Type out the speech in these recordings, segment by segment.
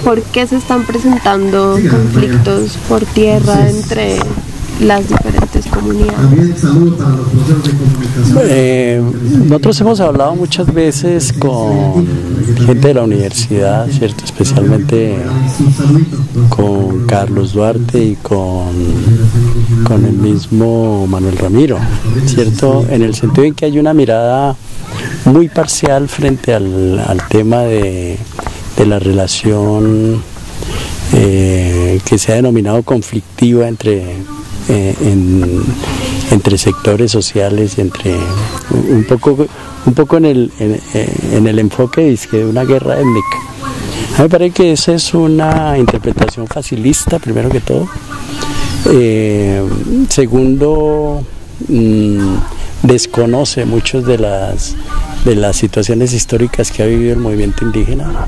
¿por qué se están presentando conflictos por tierra entre las diferentes comunidades? Nosotros hemos hablado muchas veces con gente de la universidad, ¿cierto? Especialmente con Carlos Duarte y con el mismo Manuel Ramiro, ¿cierto? En el sentido en que hay una mirada muy parcial frente al tema de la relación que se ha denominado conflictiva entre sectores sociales y entre un poco en el enfoque de una guerra étnica. A mí me parece que esa es una interpretación facilista, primero que todo. Segundo, desconoce muchas de las situaciones históricas que ha vivido el movimiento indígena.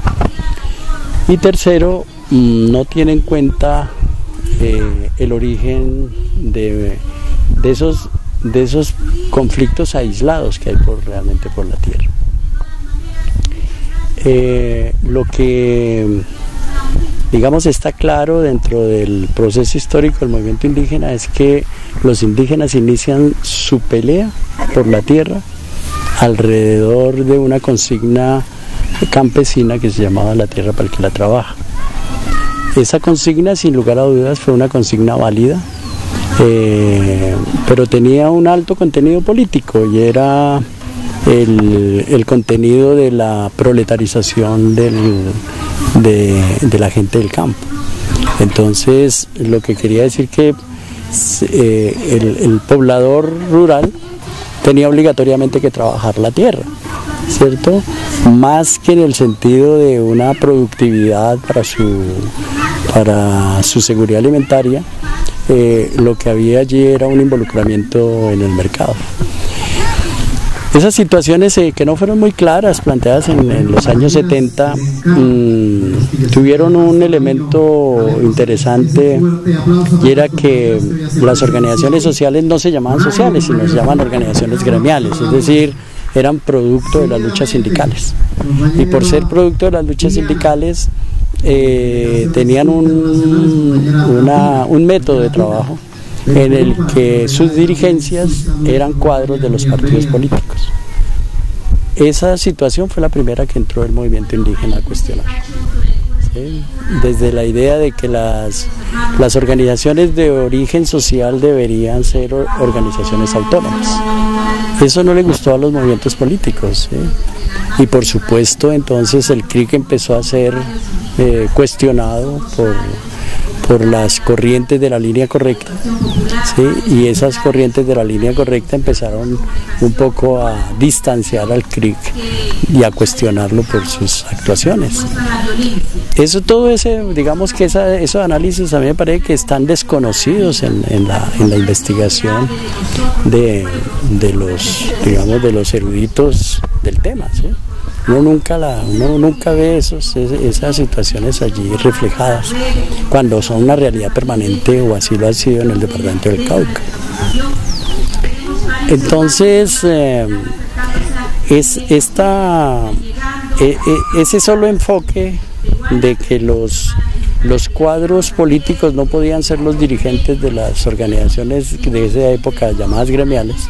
Y tercero, no tiene en cuenta el origen de esos conflictos aislados que hay realmente por la tierra. Lo que digamos está claro dentro del proceso histórico del movimiento indígena es que los indígenas inician su pelea por la tierra alrededor de una consigna campesina que se llamaba la tierra para el que la trabaja. Esa consigna, sin lugar a dudas, fue una consigna válida, pero tenía un alto contenido político y era el contenido de la proletarización de la gente del campo. Entonces, lo que quería decir que el poblador rural tenía obligatoriamente que trabajar la tierra, ¿cierto? Más que en el sentido de una productividad para su seguridad alimentaria, lo que había allí era un involucramiento en el mercado. Esas situaciones que no fueron muy claras, planteadas en los años 70, tuvieron un elemento interesante, y era que las organizaciones sociales no se llamaban sociales, sino se llaman organizaciones gremiales, es decir, eran producto de las luchas sindicales. Y por ser producto de las luchas sindicales, tenían un método de trabajo en el que sus dirigencias eran cuadros de los partidos políticos. Esa situación fue la primera que entró el movimiento indígena a cuestionar, ¿sí? Desde la idea de que las organizaciones de origen social deberían ser organizaciones autónomas. Eso no le gustó a los movimientos políticos, ¿sí? Y por supuesto entonces el CRIC empezó a ser cuestionado por las corrientes de la línea correcta, ¿sí? Y esas corrientes de la línea correcta empezaron un poco a distanciar al CRIC y a cuestionarlo por sus actuaciones. Todo ese, digamos que esos análisis a mí me parece que están desconocidos en la investigación de los eruditos del tema, ¿sí? Uno nunca ve esas situaciones allí reflejadas cuando son una realidad permanente, o así lo ha sido en el departamento del Cauca. Entonces, ese solo enfoque de que los cuadros políticos no podían ser los dirigentes de las organizaciones de esa época llamadas gremiales,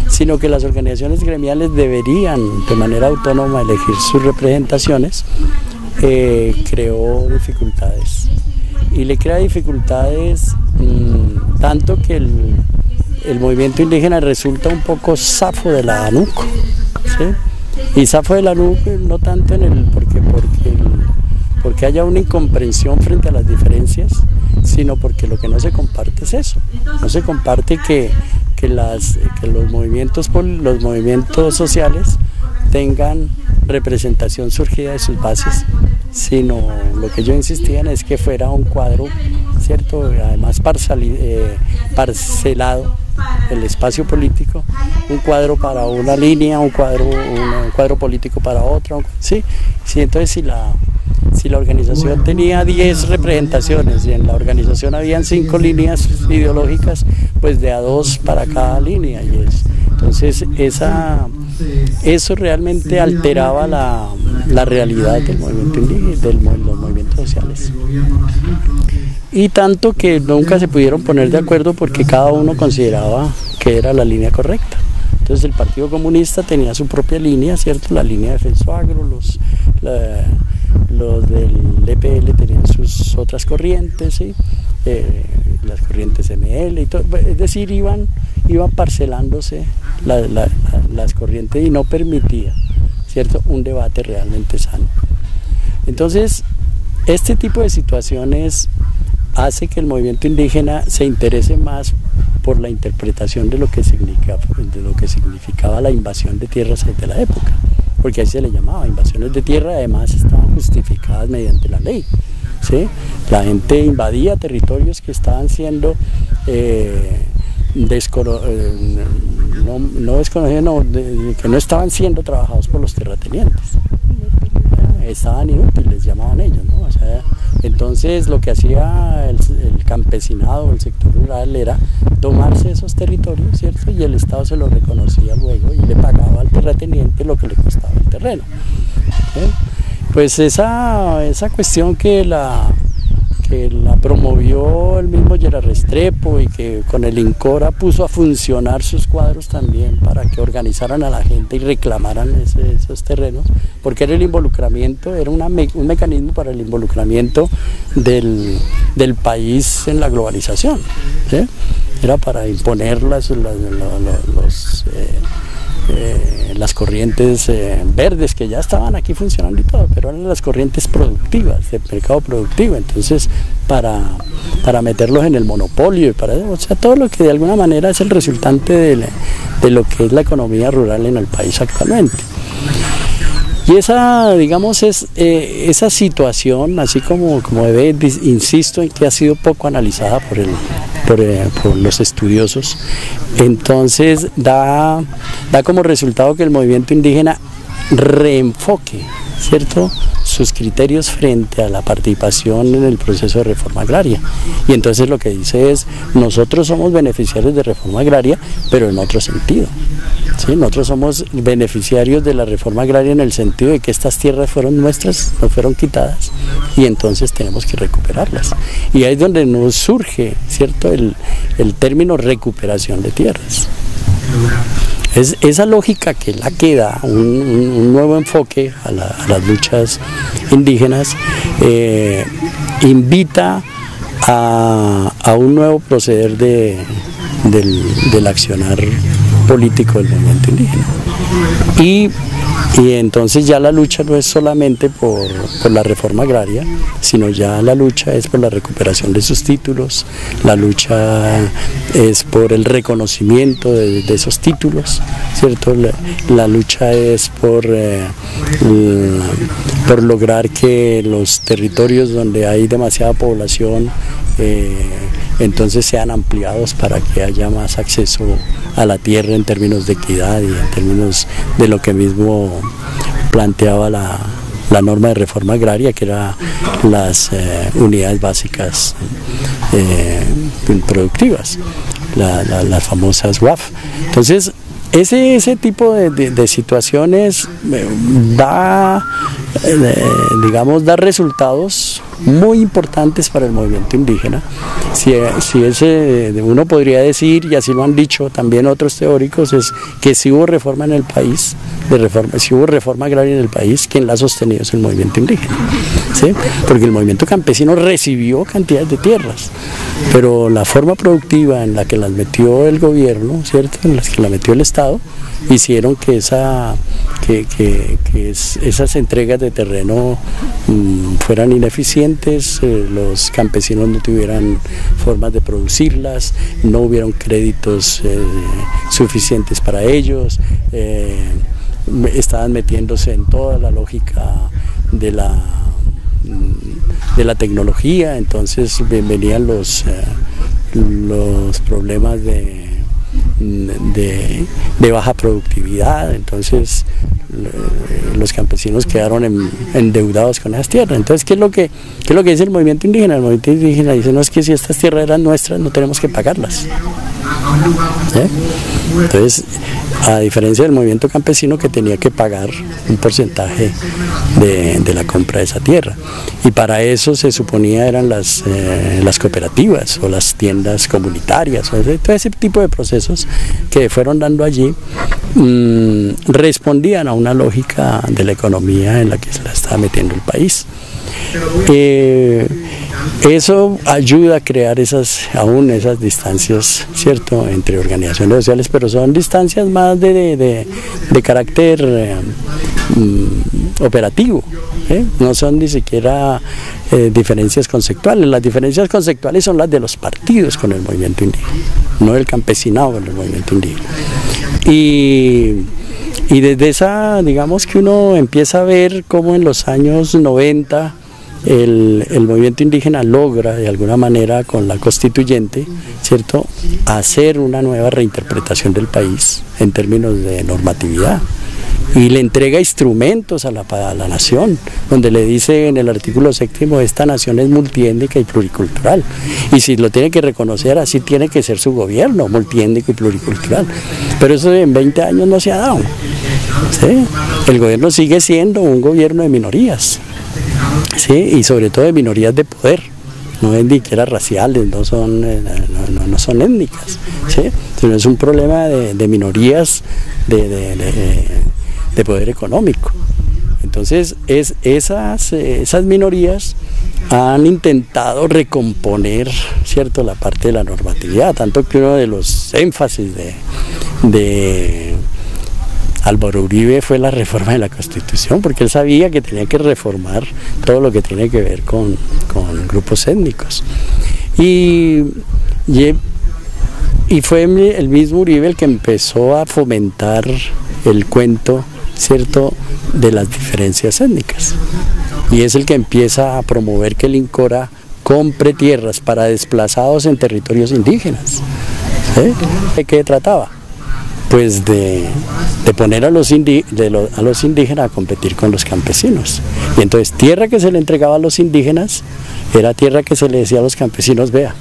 sino que las organizaciones gremiales deberían de manera autónoma elegir sus representaciones, creó dificultades. Y le crea dificultades tanto que el movimiento indígena resulta un poco zafo de la ANUC, ¿sí? Y zafo de la ANUC no tanto porque haya una incomprensión frente a las diferencias, sino porque lo que no se comparte es eso. No se comparte que los movimientos sociales tengan representación surgida de sus bases, sino lo que yo insistía es que fuera un cuadro, ¿cierto? Además parcelado el espacio político, un cuadro para una línea, un cuadro político para otra, sí, entonces si la organización tenía 10 representaciones y en la organización habían 5 líneas ideológicas, pues de a 2 para cada línea. Entonces eso realmente alteraba la realidad del movimiento indígena, los movimientos sociales. Y tanto que nunca se pudieron poner de acuerdo porque cada uno consideraba que era la línea correcta. Entonces el Partido Comunista tenía su propia línea, ¿cierto? La línea de Defensoagro, los del EPL tenían sus otras corrientes, ¿sí? Las corrientes ML y todo, es decir, iban parcelándose las corrientes y no permitía, ¿cierto?, un debate realmente sano. Entonces, este tipo de situaciones hace que el movimiento indígena se interese más por la interpretación de lo que significaba la invasión de tierras de la época, porque ahí se le llamaba invasiones de tierra, además estaban justificadas mediante la ley, ¿sí? La gente invadía territorios que estaban siendo que no estaban siendo trabajados por los terratenientes, estaban inútiles, llamaban ellos, ¿no? O sea, entonces lo que hacía el campesinado, el sector rural, era tomarse esos territorios, ¿cierto? Y el Estado se los reconocía luego y le pagaba al terrateniente lo que le costaba el terreno, ¿sí? Pues esa cuestión que la promovió el mismo Gerard Restrepo y que con el INCORA puso a funcionar sus cuadros también para que organizaran a la gente y reclamaran esos terrenos, porque era el involucramiento, era un mecanismo para el involucramiento del país en la globalización, ¿sí? Era para imponer las corrientes verdes que ya estaban aquí funcionando y todo, pero eran las corrientes productivas, del mercado productivo, entonces para meterlos en el monopolio, o sea, todo lo que de alguna manera es el resultante de lo que es la economía rural en el país actualmente. Y esa, digamos, esa situación, así como debe, insisto en que ha sido poco analizada por los estudiosos, entonces da como resultado que el movimiento indígena reenfoque, ¿cierto?, sus criterios frente a la participación en el proceso de reforma agraria. Y entonces lo que dice es, nosotros somos beneficiarios de reforma agraria, pero en otro sentido, ¿sí? Nosotros somos beneficiarios de la reforma agraria en el sentido de que estas tierras fueron nuestras, no fueron quitadas, y entonces tenemos que recuperarlas. Y ahí es donde nos surge, ¿cierto?, el término recuperación de tierras. Es esa lógica que da un nuevo enfoque a las luchas indígenas, invita a un nuevo proceder del accionar político del movimiento indígena. Y entonces ya la lucha no es solamente por la reforma agraria, sino ya la lucha es por la recuperación de sus títulos, la lucha es por el reconocimiento de esos títulos, ¿cierto? La lucha es por lograr que los territorios donde hay demasiada población entonces sean ampliados para que haya más acceso a la tierra en términos de equidad y en términos de lo que mismo planteaba la norma de reforma agraria, que eran las unidades básicas productivas, las famosas UAF. Entonces, ese tipo de situaciones da resultados muy importantes para el movimiento indígena. Uno podría decir, y así lo han dicho también otros teóricos, es que si hubo reforma en el país, si hubo reforma agraria en el país, quien la ha sostenido es el movimiento indígena, ¿sí? Porque el movimiento campesino recibió cantidades de tierras, pero la forma productiva en la que las metió el gobierno, ¿cierto?, en las que la metió el Estado, hicieron que esas entregas de terreno fueran ineficientes, los campesinos no tuvieran formas de producirlas, no hubieron créditos suficientes para ellos, estaban metiéndose en toda la lógica de la tecnología, entonces venían los problemas de baja productividad, entonces los campesinos quedaron endeudados con esas tierras. Entonces, ¿qué es lo que dice el movimiento indígena? El movimiento indígena dice, no, es que si estas tierras eran nuestras no tenemos que pagarlas, ¿sí? Entonces a diferencia del movimiento campesino que tenía que pagar un porcentaje de la compra de esa tierra. Y para eso se suponía eran las cooperativas o las tiendas comunitarias, o sea, todo ese tipo de procesos que fueron dando allí respondían a una lógica de la economía en la que se la estaba metiendo el país. Eso ayuda a crear aún esas distancias, ¿cierto?, entre organizaciones sociales, pero son distancias más de carácter operativo, no son ni siquiera diferencias conceptuales. Las diferencias conceptuales son las de los partidos con el movimiento indígena, no del campesinado con el movimiento indígena. Y desde esa, digamos que uno empieza a ver cómo en los años 90 el movimiento indígena logra de alguna manera con la constituyente, ¿cierto?, hacer una nueva reinterpretación del país en términos de normatividad. Y le entrega instrumentos a la nación, donde le dice en el artículo 7: esta nación es multiétnica y pluricultural. Y si lo tiene que reconocer, así tiene que ser su gobierno, multiétnico y pluricultural. Pero eso en 20 años no se ha dado, ¿sí? El gobierno sigue siendo un gobierno de minorías, ¿sí? Y sobre todo de minorías de poder, no es ni siquiera raciales, no son étnicas, ¿sí? Sino es un problema de minorías de poder económico. Entonces esas minorías han intentado recomponer, ¿cierto?, la parte de la normatividad, tanto que uno de los énfasis de Álvaro Uribe fue la reforma de la Constitución, porque él sabía que tenía que reformar todo lo que tiene que ver con grupos étnicos. Y fue el mismo Uribe el que empezó a fomentar el cuento, ¿cierto?, de las diferencias étnicas. Y es el que empieza a promover que el INCORA compre tierras para desplazados en territorios indígenas. ¿De qué trataba? Pues de poner a los indígenas a competir con los campesinos. Y entonces tierra que se le entregaba a los indígenas era tierra que se le decía a los campesinos: vea,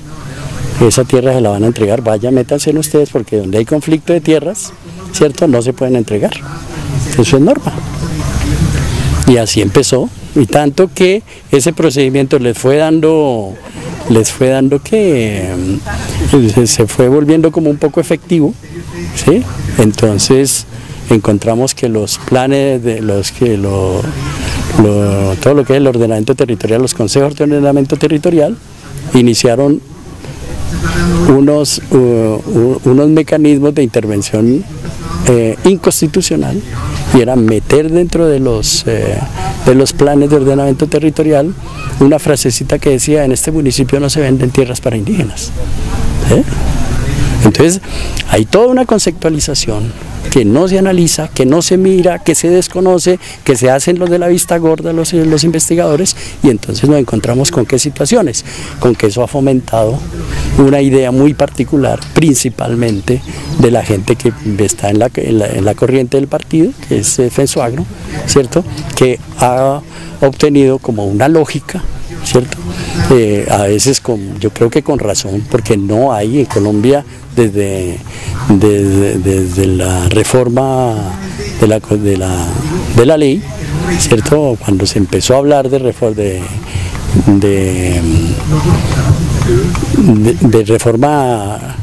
esa tierra se la van a entregar, vaya, métanse en ustedes, porque donde hay conflicto de tierras, ¿cierto?, no se pueden entregar. Eso es norma. Y así empezó, y tanto que ese procedimiento les fue dando que se fue volviendo como un poco efectivo, ¿sí? Entonces encontramos que los planes de todo lo que es el ordenamiento territorial, los consejos de ordenamiento territorial, iniciaron unos mecanismos de intervención inconstitucional, y era meter dentro de los planes de ordenamiento territorial una frasecita que decía: en este municipio no se venden tierras para indígenas. Entonces hay toda una conceptualización que no se analiza, que no se mira, que se desconoce, que se hacen los de la vista gorda, los investigadores, y entonces nos encontramos con qué situaciones, con que eso ha fomentado una idea muy particular, principalmente de la gente que está en la corriente del partido, que es FENSOAGRO, ¿cierto?, que ha obtenido como una lógica, ¿cierto?, a veces yo creo que con razón, porque no hay en Colombia desde la reforma de la ley, ¿cierto?, cuando se empezó a hablar de reforma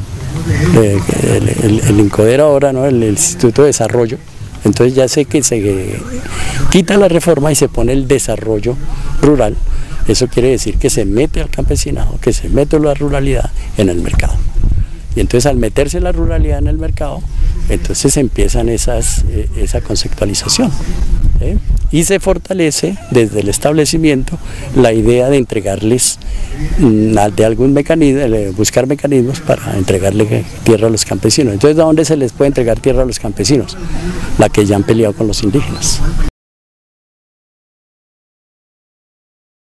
el INCODER ahora, ¿no?, el Instituto de Desarrollo. Entonces ya sé que se quita la reforma y se pone el desarrollo rural. Eso quiere decir que se mete al campesinado, que se mete la ruralidad en el mercado. Y entonces al meterse la ruralidad en el mercado, entonces empiezan esa conceptualización, y se fortalece desde el establecimiento la idea de entregarles de algún mecanismo, buscar mecanismos para entregarle tierra a los campesinos. Entonces, ¿a dónde se les puede entregar tierra a los campesinos? La que ya han peleado con los indígenas.